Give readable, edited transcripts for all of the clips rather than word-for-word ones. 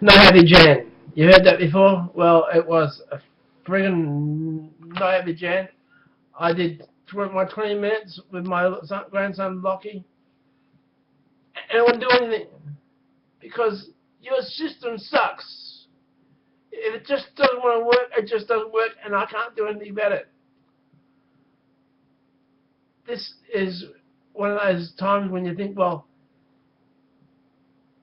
No happy Jan. You heard that before? Well, it was a friggin' no happy Jan. I did my 20 minutes with my grandson Lockie, and I wouldn't do anything because your system sucks. If it just doesn't want to work, it just doesn't work, and I can't do anything about it. This is one of those times when you think, well,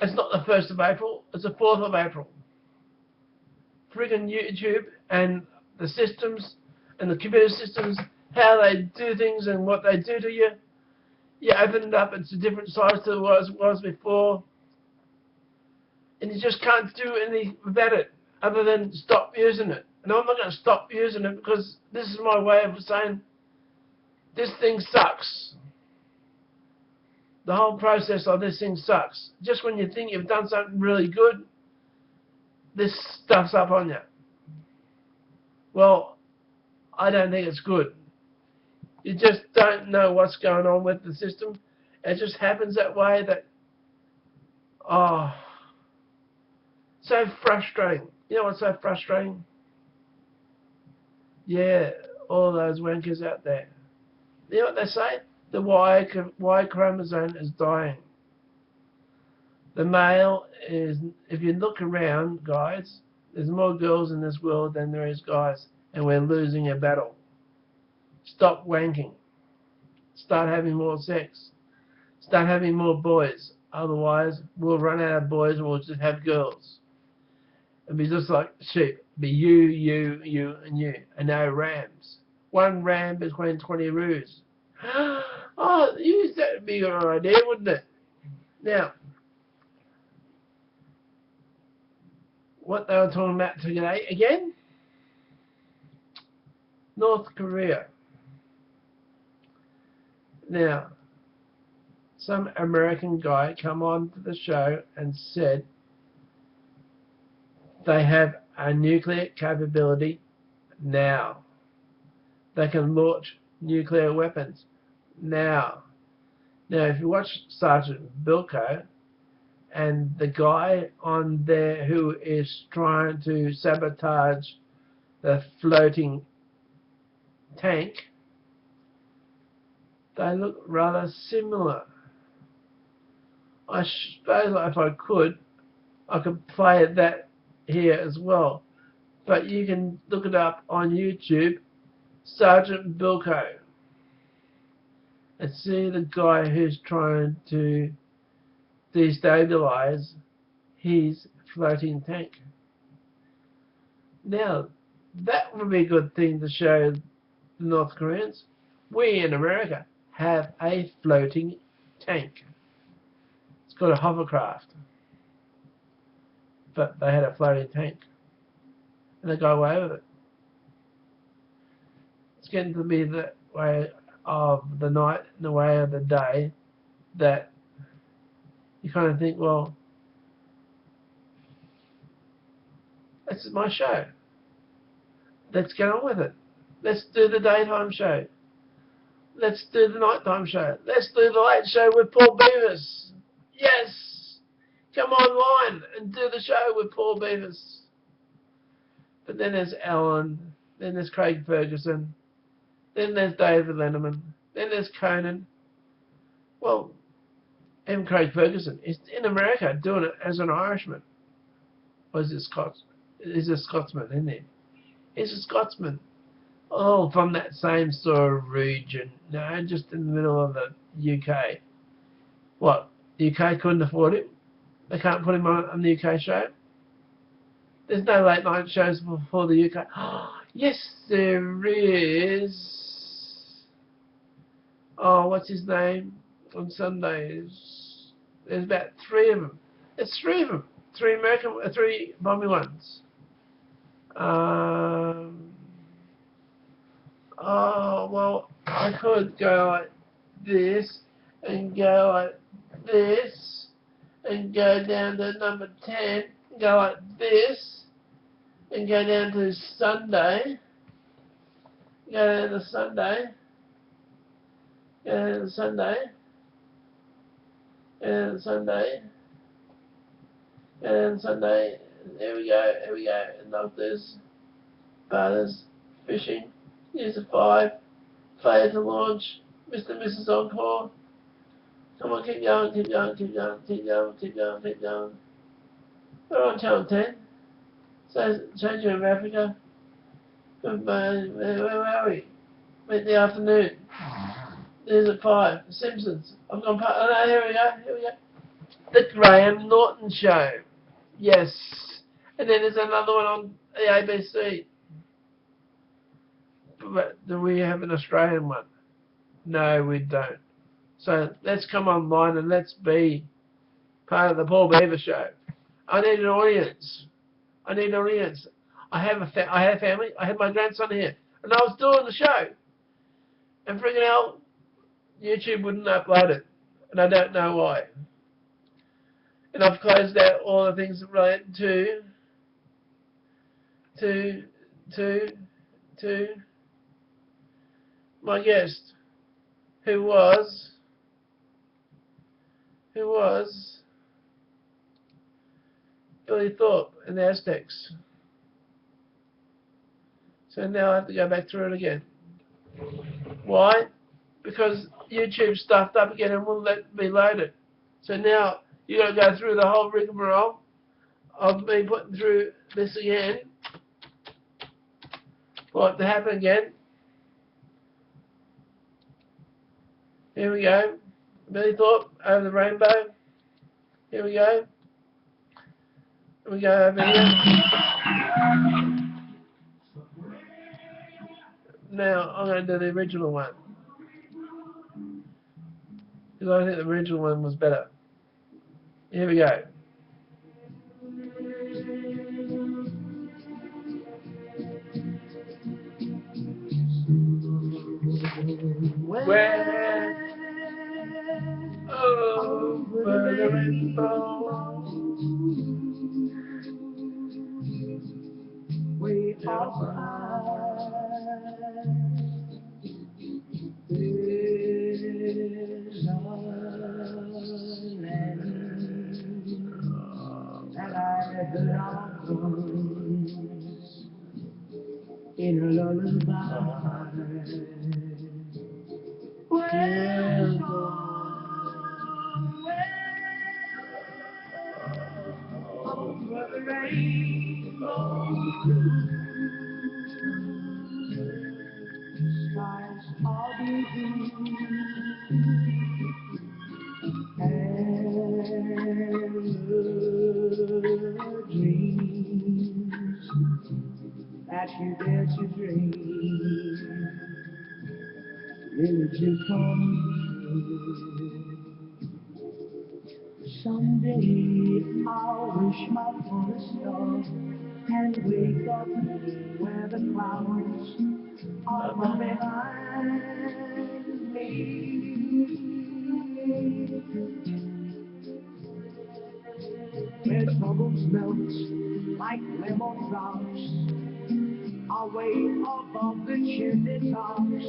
it's not the 1st of April, it's the 4th of April. Friggin' YouTube and the systems and the computer systems, how they do things and what they do to you. You open it up, it's a different size to what it was before, and you just can't do anything about it other than stop using it. And I'm not going to stop using it because this is my way of saying this thing sucks. The whole process of this thing sucks. Just when you think you've done something really good, this stuff's up on you. Well, I don't think it's good. You just don't know what's going on with the system. It just happens that way that, oh, so frustrating. You know what's so frustrating? Yeah, all those wankers out there. You know what they say? The Y chromosome is dying. The male is, if you look around, guys, there's more girls in this world than there is guys, and we're losing a battle. Stop wanking. Start having more sex. Start having more boys. Otherwise, we'll run out of boys and we'll just have girls. It'll be just like sheep. Be you, and you. And no rams. One ram between 20 roos. Oh, that would be a good idea, wouldn't it? Now, what they were talking about today again? North Korea. Now, some American guy come on to the show and said they have a nuclear capability now. They can launch nuclear weapons now. Now, if you watch Sergeant Bilko and the guy on there who is trying to sabotage the floating tank, they look rather similar. I suppose if I could play that here as well. But you can look it up on YouTube, Sergeant Bilko, and see the guy who's trying to destabilize his floating tank. Now, that would be a good thing to show the North Koreans. We in America have a floating tank. It's got a hovercraft, but they had a floating tank, and they got away with it. It's getting to be the way of the night and the way of the day that you kind of think, well, this is my show. Let's get on with it. Let's do the daytime show. Let's do the nighttime show. Let's do the late show with Paul Beavis. Yes! Come online and do the show with Paul Beavis. But then there's Alan, then there's Craig Ferguson, then there's David Letterman, then there's Conan. Well, even Craig Ferguson is in America doing it as an Irishman. Or is it Scots? He's a Scotsman, isn't he? He's a Scotsman. Oh, from that same sort of region. No, just in the middle of the UK. What? The UK couldn't afford him? They can't put him on the UK show? There's no late night shows for the UK. Oh, yes, there is. Oh, what's his name? On Sundays. There's about 3 of them. There's 3 of them. 3 American, 3 Bomby ones. Oh, well, I could go like this, and go like this, and go down to number 10, go like this, and go down to Sunday, go down to Sunday, go down to Sunday, go down to Sunday, And Sunday, here we go, and doctors, bathers, fishing, U.S.A. Failure to launch, Mr. and Mrs. Encore. Come on, keep going, keep going, keep going, keep going, keep going, keep going. We're on channel 10. So, changing of Africa. Where are we? In the afternoon. There's at 5. The Simpsons. I've gone past. Oh no, here we go. The Graham Norton Show. Yes. And then there's another one on the ABC. But do we have an Australian one? No, we don't. So let's come online and let's be part of the Paul Beavis Show. I need an audience. I need an audience. I had a family. I had my grandson here, and I was doing the show, and freaking hell, YouTube wouldn't upload it, and I don't know why. And I've closed out all the things related to my guest, who was Billy Thorpe and the Aztecs. So now I have to go back through it again. Why? Because YouTube stuffed up again and wouldn't let me load it. So now you got to go through the whole rigmarole of me putting through this again for it to happen again. Here we go. Billy Thorpe over the rainbow. Here we go. Here we go over here. Now I'm going to do the original one, because I think the original one was better. Here we go. Where over the rainbow we are is a land that I belong in a lullaby. Well gone, over the rainbow, skies are blue, and the dreams that you dare to dream really do come true. Someday I'll wish upon a star and wake up where the clouds are far behind me. Where troubles melt like lemon drops away above the chimney tops.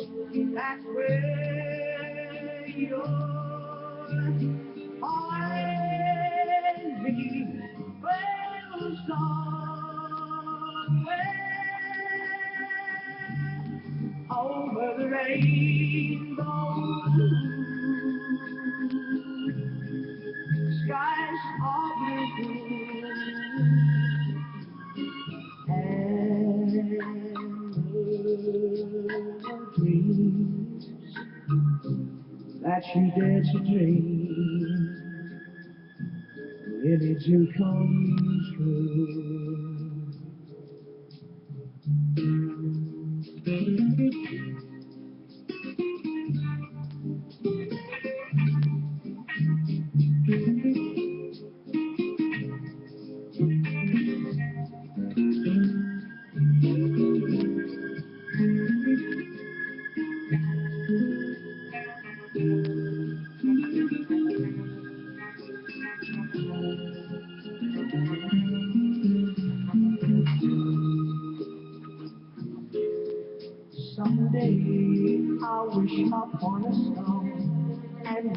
That's where you're find me. Well, somewhere over the rainbow, skies are blue, and the dreams that you dare to dream really do come true.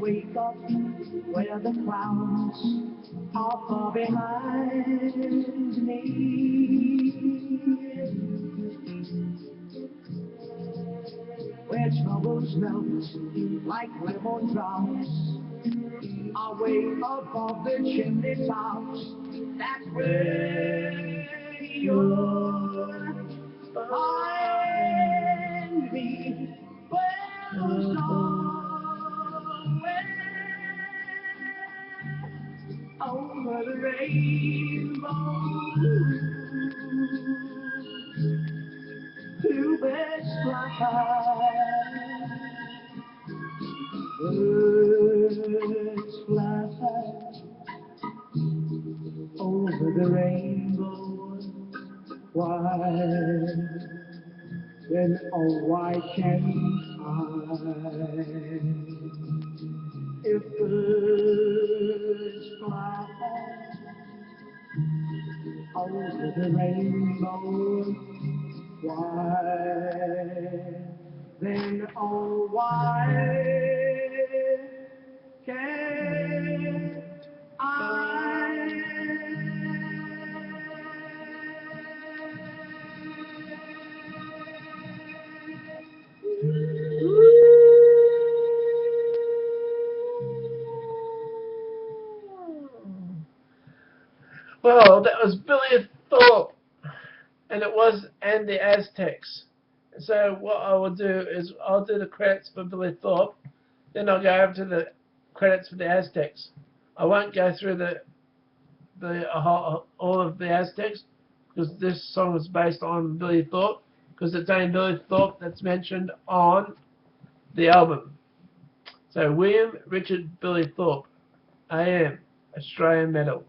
wake up where the clouds are far behind me. Where troubles melt like lemon drops away above the chimney tops. That's where you'll find me. Well, somewhere over the rainbow, bluebirds fly high, birds fly over the rainbow. Why, then, oh, why can't I? If birds fly over the rainbow, why, then, oh, why can't I? Well, that was Billy Thorpe, and the Aztecs. So what I will do is I'll do the credits for Billy Thorpe, then I'll go over to the credits for the Aztecs. I won't go through all of the Aztecs because this song is based on Billy Thorpe, because it's only Billy Thorpe that's mentioned on the album. So William Richard Billy Thorpe, AM, Australian medal.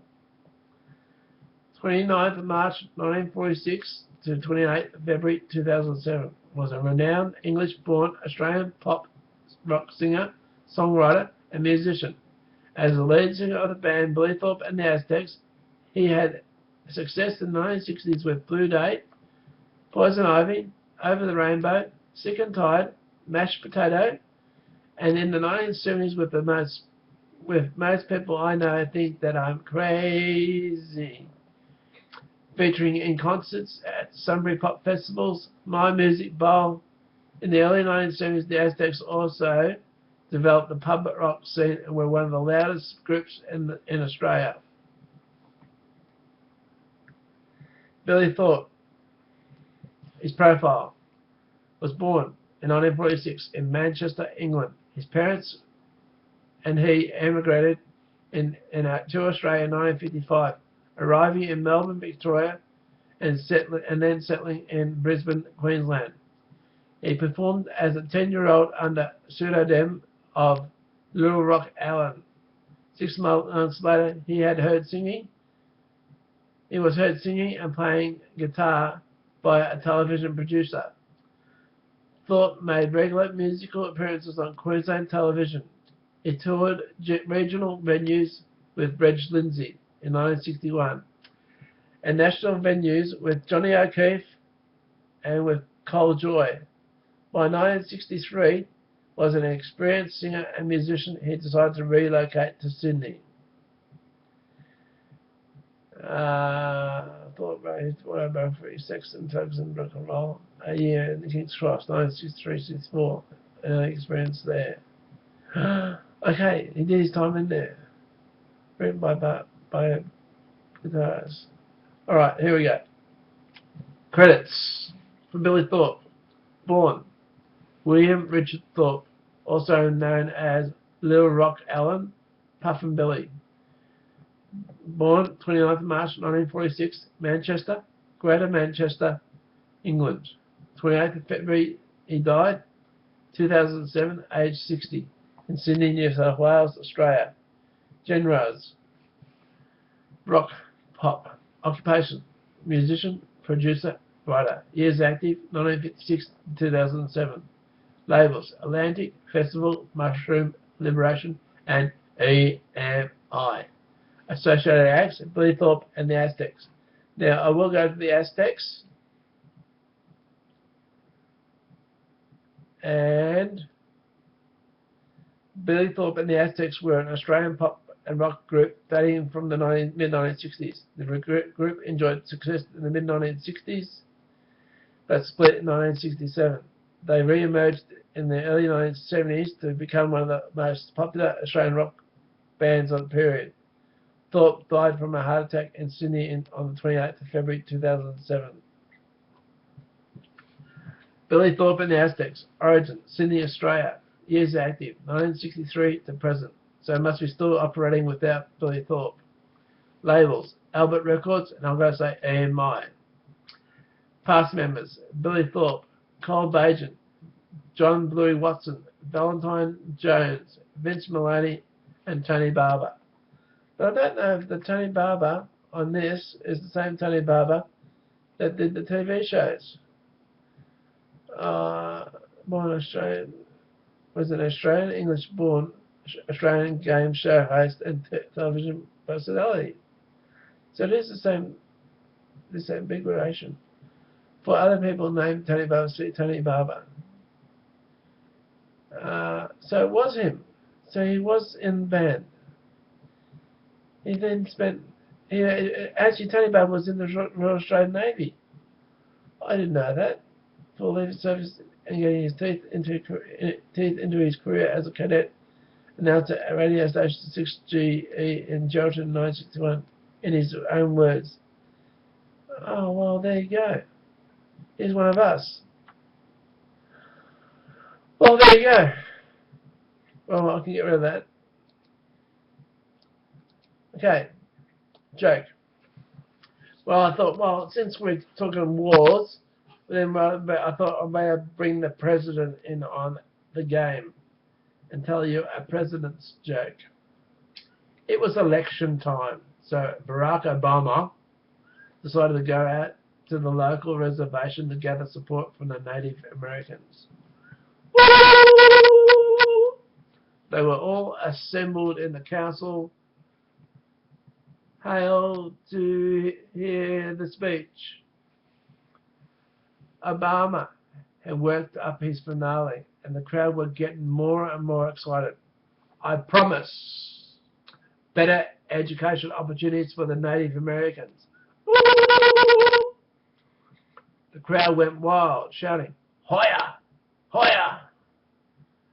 29th of March 1946 to 28th of February 2007, was a renowned English-born Australian pop rock singer, songwriter and musician. As the lead singer of the band Billy Thorpe and the Aztecs, he had success in the 1960s with Blue Day, Poison Ivy, Over the Rainbow, Sick and Tired, Mashed Potato, and in the 1970s with Most People I Know Think That I'm Crazy, featuring in concerts at Sunbury Pop Festivals, My Music Bowl. In the early 1970s, the Aztecs also developed the pub rock scene and were one of the loudest groups in Australia. Billy Thorpe, his profile, was born in 1946 in Manchester, England. His parents and he emigrated to Australia in 1955, arriving in Melbourne, Victoria, and then settling in Brisbane, Queensland. He performed as a 10-year-old under pseudonym of Little Rock Alan. 6 months later, he was heard singing and playing guitar by a television producer. Thorpe made regular musical appearances on Queensland television. He toured regional venues with Reg Lindsay in 1961, and national venues with Johnny O'Keefe and with Cole Joy. By 1963, was an experienced singer and musician, he decided to relocate to Sydney. Thorpe raised autobiography, Sex and Drugs and Rock and Roll, a year in the King's Cross, 1963-64, early experience there. Okay, he did his time in there. Written by guitarists. Alright, here we go. Credits for Billy Thorpe. Born William Richard Thorpe, also known as Little Rock Alan, Puffin Billy. Born 29th March 1946, Manchester, Greater Manchester, England. 28th of February, he died. 2007, aged 60, in Sydney, New South Wales, Australia. Genres: rock, pop. Occupation: musician, producer, writer. Years active: 1956 to 2007. Labels: Atlantic, Festival, Mushroom, Liberation, and EMI. Associated acts: Billy Thorpe and the Aztecs. Now, I will go to the Aztecs. And Billy Thorpe and the Aztecs were an Australian pop and rock group dating from the mid-1960s. The group enjoyed success in the mid-1960s, but split in 1967. They re-emerged in the early 1970s to become one of the most popular Australian rock bands of the period. Thorpe died from a heart attack in Sydney on the 28th of February 2007. Billy Thorpe and the Aztecs. Origin, Sydney, Australia. Years active, 1963 to present. So it must be still operating without Billy Thorpe. Labels, Albert Records, and I'm going to say EMI. Past members, Billy Thorpe, Cole Bajan, John Bluey Watson, Valentine Jones, Vince Maloney, and Tony Barber. But I don't know if the Tony Barber on this is the same Tony Barber that did the TV shows. Born Australian, was an Australian, English-born Australian game show host and television personality. So it is the same big relation. For other people named Tony Barber, Tony Barber. So it was him. So he was in the band. He then spent. Actually, Tony Barber was in the Royal Australian Navy. I didn't know that. For leaving service and getting his teeth into his career as a cadet, announcer at radio station 6GE in Geraldton in 1961, in his own words. Oh, well, there you go. He's one of us. Well, there you go. Well, I can get rid of that. Okay. Joke. Well, I thought, well, since we're talking wars, then I thought I may bring the president in on the game and tell you a president's joke. It was election time, so Barack Obama decided to go out to the local reservation to gather support from the Native Americans. They were all assembled in the council hall to hear the speech. Obama had worked up his finale, and the crowd were getting more and more excited. I promise better education opportunities for the Native Americans. The crowd went wild, shouting, "Hoya! Hoya!"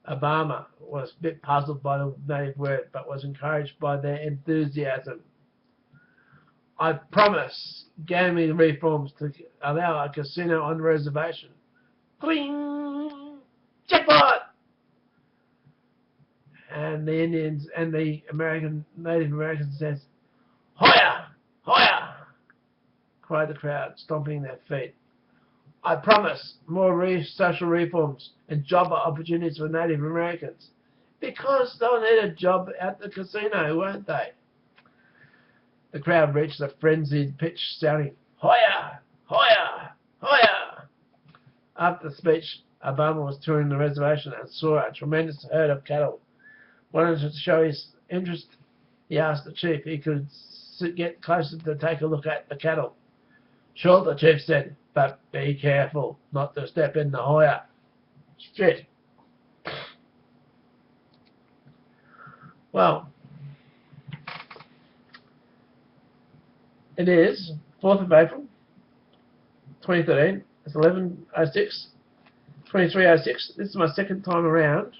Obama was a bit puzzled by the native word, but was encouraged by their enthusiasm. I promise gaming reforms to allow a casino on the reservation. Cling! Jackpot! And the Indians and the Native Americans says, "Hoya! Hoya!" cried the crowd, stomping their feet. I promise more social reforms and job opportunities for Native Americans. Because they'll need a job at the casino, won't they? The crowd reached a frenzied pitch, shouting, "Hoya! Hoya! Hoya!" After the speech, Obama was touring the reservation and saw a tremendous herd of cattle. Wanted to show his interest, he asked the chief if he could get closer to take a look at the cattle. Sure, the chief said, but be careful not to step in the Hoya. Shit. Well, it is 4th of April, 2013. It's 11:06, 23:06. This is my second time around.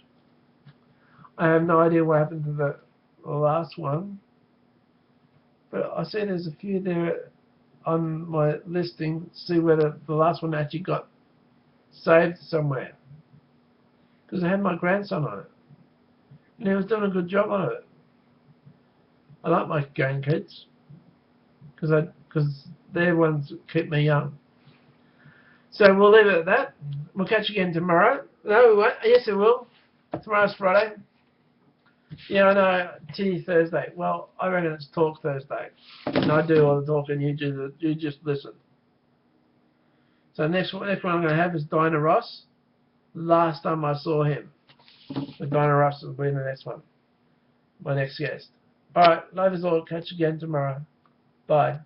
I have no idea what happened to the last one, but I see there's a few there on my listing to see whether the last one actually got saved somewhere, because I had my grandson on it and he was doing a good job on it. I like my grandkids because they're ones that keep me young. So we'll leave it at that. We'll catch you again tomorrow. No, we won't. Yes, we will. Tomorrow's Friday. Yeah, I know. Titty Thursday. Well, I reckon it's Talk Thursday, and I do all the talking. You just listen. So next one I'm going to have is Dinah Ross. Last time I saw him, with Dinah Ross will be the next one. My next guest. All right, love is all. Catch you again tomorrow. Bye.